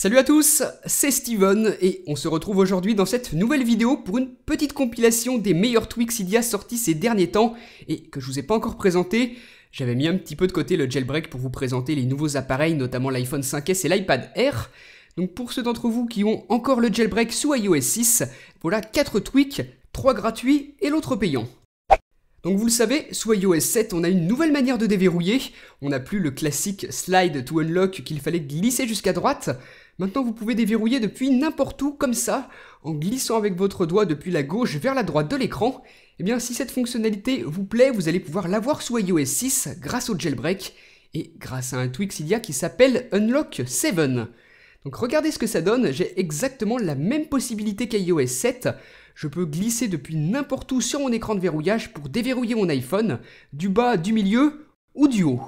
Salut à tous, c'est Steven et on se retrouve aujourd'hui dans cette nouvelle vidéo pour une petite compilation des meilleurs tweaks Cydia sortis ces derniers temps et que je vous ai pas encore présenté. J'avais mis un petit peu de côté le jailbreak pour vous présenter les nouveaux appareils, notamment l'iPhone 5S et l'iPad Air. Donc pour ceux d'entre vous qui ont encore le jailbreak sous iOS 6, voilà 4 tweaks, 3 gratuits et l'autre payant. Donc vous le savez, sous iOS 7, on a une nouvelle manière de déverrouiller. On n'a plus le classique slide to unlock qu'il fallait glisser jusqu'à droite. Maintenant vous pouvez déverrouiller depuis n'importe où comme ça, en glissant avec votre doigt depuis la gauche vers la droite de l'écran. Et bien si cette fonctionnalité vous plaît, vous allez pouvoir l'avoir sous iOS 6 grâce au jailbreak et grâce à un tweak Cydia qui s'appelle Unlock 7. Donc regardez ce que ça donne, j'ai exactement la même possibilité qu'iOS 7. Je peux glisser depuis n'importe où sur mon écran de verrouillage pour déverrouiller mon iPhone, du bas, du milieu ou du haut.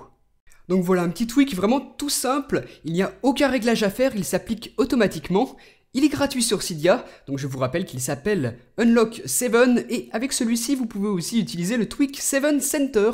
Donc voilà un petit tweak vraiment tout simple, il n'y a aucun réglage à faire, il s'applique automatiquement. Il est gratuit sur Cydia, donc je vous rappelle qu'il s'appelle Unlock 7 et avec celui-ci vous pouvez aussi utiliser le tweak 7 Center.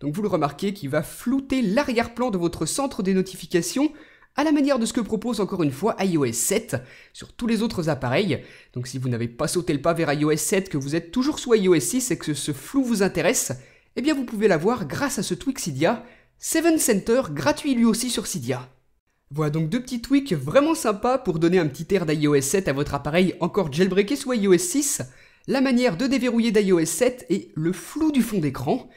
Donc vous le remarquez qui va flouter l'arrière-plan de votre centre des notifications à la manière de ce que propose encore une fois iOS 7 sur tous les autres appareils. Donc si vous n'avez pas sauté le pas vers iOS 7, que vous êtes toujours sous iOS 6 et que ce flou vous intéresse, eh bien vous pouvez l'avoir grâce à ce tweak Cydia, 7 Center, gratuit lui aussi sur Cydia. Voilà donc deux petits tweaks vraiment sympas pour donner un petit air d'iOS 7 à votre appareil encore jailbreaké sous iOS 6, la manière de déverrouiller d'iOS 7 et le flou du fond d'écran.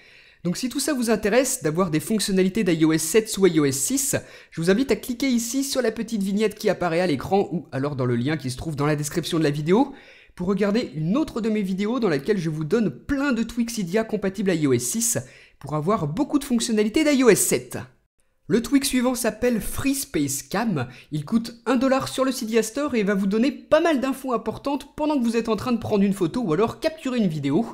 Donc si tout ça vous intéresse d'avoir des fonctionnalités d'iOS 7 sous iOS 6, je vous invite à cliquer ici sur la petite vignette qui apparaît à l'écran ou alors dans le lien qui se trouve dans la description de la vidéo pour regarder une autre de mes vidéos dans laquelle je vous donne plein de tweaks Cydia compatibles à iOS 6 pour avoir beaucoup de fonctionnalités d'iOS 7. Le tweak suivant s'appelle Free Space Cam, il coûte 1$ sur le Cydia Store et va vous donner pas mal d'infos importantes pendant que vous êtes en train de prendre une photo ou alors capturer une vidéo.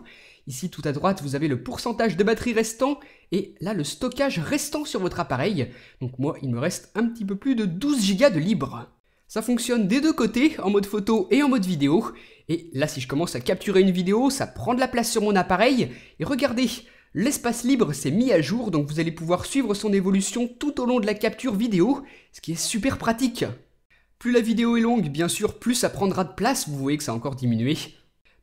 Ici tout à droite vous avez le pourcentage de batterie restant et là le stockage restant sur votre appareil. Donc moi il me reste un petit peu plus de 12 Go de libre. Ça fonctionne des deux côtés, en mode photo et en mode vidéo. Et là si je commence à capturer une vidéo, ça prend de la place sur mon appareil. Et regardez, l'espace libre s'est mis à jour, donc vous allez pouvoir suivre son évolution tout au long de la capture vidéo, ce qui est super pratique. Plus la vidéo est longue, bien sûr, plus ça prendra de place, vous voyez que ça a encore diminué.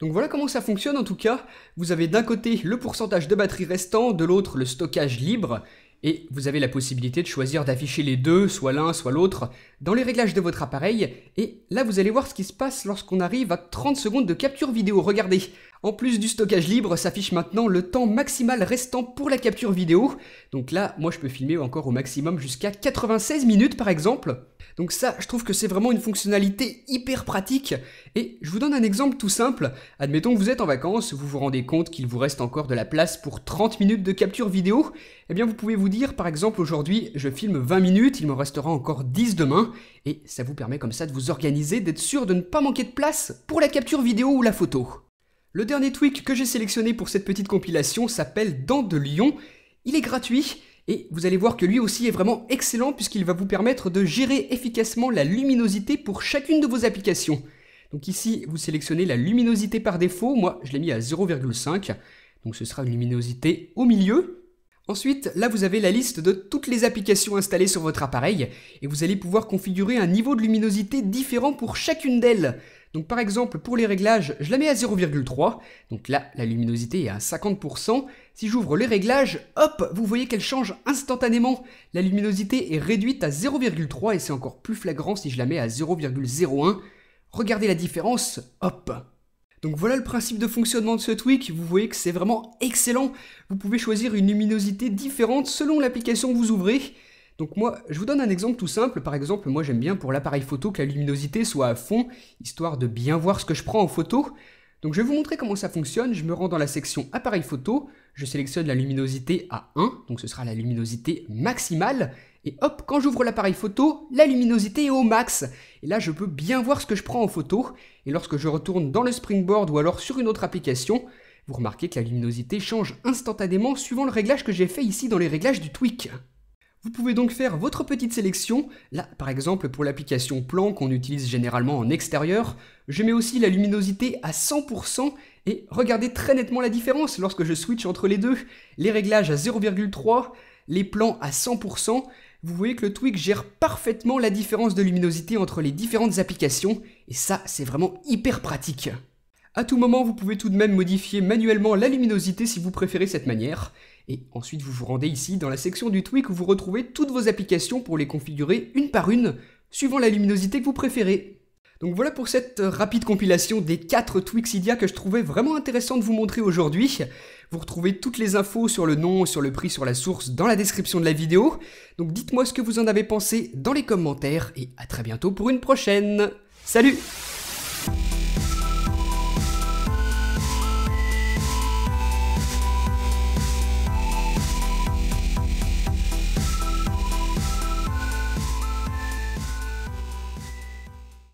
Donc voilà comment ça fonctionne en tout cas, vous avez d'un côté le pourcentage de batterie restant, de l'autre le stockage libre, et vous avez la possibilité de choisir d'afficher les deux, soit l'un, soit l'autre, dans les réglages de votre appareil, et là vous allez voir ce qui se passe lorsqu'on arrive à 30 secondes de capture vidéo, regardez. En plus du stockage libre, s'affiche maintenant le temps maximal restant pour la capture vidéo, donc là moi je peux filmer encore au maximum jusqu'à 96 minutes par exemple. Donc ça, je trouve que c'est vraiment une fonctionnalité hyper pratique. Et je vous donne un exemple tout simple. Admettons que vous êtes en vacances, vous vous rendez compte qu'il vous reste encore de la place pour 30 minutes de capture vidéo. Eh bien vous pouvez vous dire, par exemple, aujourd'hui, je filme 20 minutes, il m'en restera encore 10 demain. Et ça vous permet comme ça de vous organiser, d'être sûr de ne pas manquer de place pour la capture vidéo ou la photo. Le dernier tweak que j'ai sélectionné pour cette petite compilation s'appelle Dents de Lion. Il est gratuit. Et vous allez voir que lui aussi est vraiment excellent puisqu'il va vous permettre de gérer efficacement la luminosité pour chacune de vos applications. Donc ici, vous sélectionnez la luminosité par défaut. Moi, je l'ai mis à 0,5. Donc ce sera une luminosité au milieu. Ensuite, là, vous avez la liste de toutes les applications installées sur votre appareil. Et vous allez pouvoir configurer un niveau de luminosité différent pour chacune d'elles. Donc par exemple, pour les réglages, je la mets à 0,3. Donc là, la luminosité est à 50%. Si j'ouvre les réglages, hop, vous voyez qu'elle change instantanément. La luminosité est réduite à 0,3 et c'est encore plus flagrant si je la mets à 0,01. Regardez la différence, hop. Donc voilà le principe de fonctionnement de ce tweak. Vous voyez que c'est vraiment excellent. Vous pouvez choisir une luminosité différente selon l'application que vous ouvrez. Donc moi, je vous donne un exemple tout simple. Par exemple, moi j'aime bien pour l'appareil photo que la luminosité soit à fond, histoire de bien voir ce que je prends en photo. Donc je vais vous montrer comment ça fonctionne. Je me rends dans la section appareil photo, je sélectionne la luminosité à 1, donc ce sera la luminosité maximale. Et hop, quand j'ouvre l'appareil photo, la luminosité est au max. Et là, je peux bien voir ce que je prends en photo. Et lorsque je retourne dans le Springboard ou alors sur une autre application, vous remarquez que la luminosité change instantanément suivant le réglage que j'ai fait ici dans les réglages du tweak. Vous pouvez donc faire votre petite sélection. Là, par exemple, pour l'application plan qu'on utilise généralement en extérieur, je mets aussi la luminosité à 100% et regardez très nettement la différence lorsque je switch entre les deux. Les réglages à 0,3, les plans à 100%, vous voyez que le tweak gère parfaitement la différence de luminosité entre les différentes applications, et ça c'est vraiment hyper pratique. À tout moment, vous pouvez tout de même modifier manuellement la luminosité si vous préférez cette manière, et ensuite vous vous rendez ici dans la section du tweak où vous retrouvez toutes vos applications pour les configurer une par une, suivant la luminosité que vous préférez. Donc voilà pour cette rapide compilation des 4 tweaks Cydia que je trouvais vraiment intéressant de vous montrer aujourd'hui. Vous retrouvez toutes les infos sur le nom, sur le prix, sur la source dans la description de la vidéo. Donc dites-moi ce que vous en avez pensé dans les commentaires et à très bientôt pour une prochaine. Salut!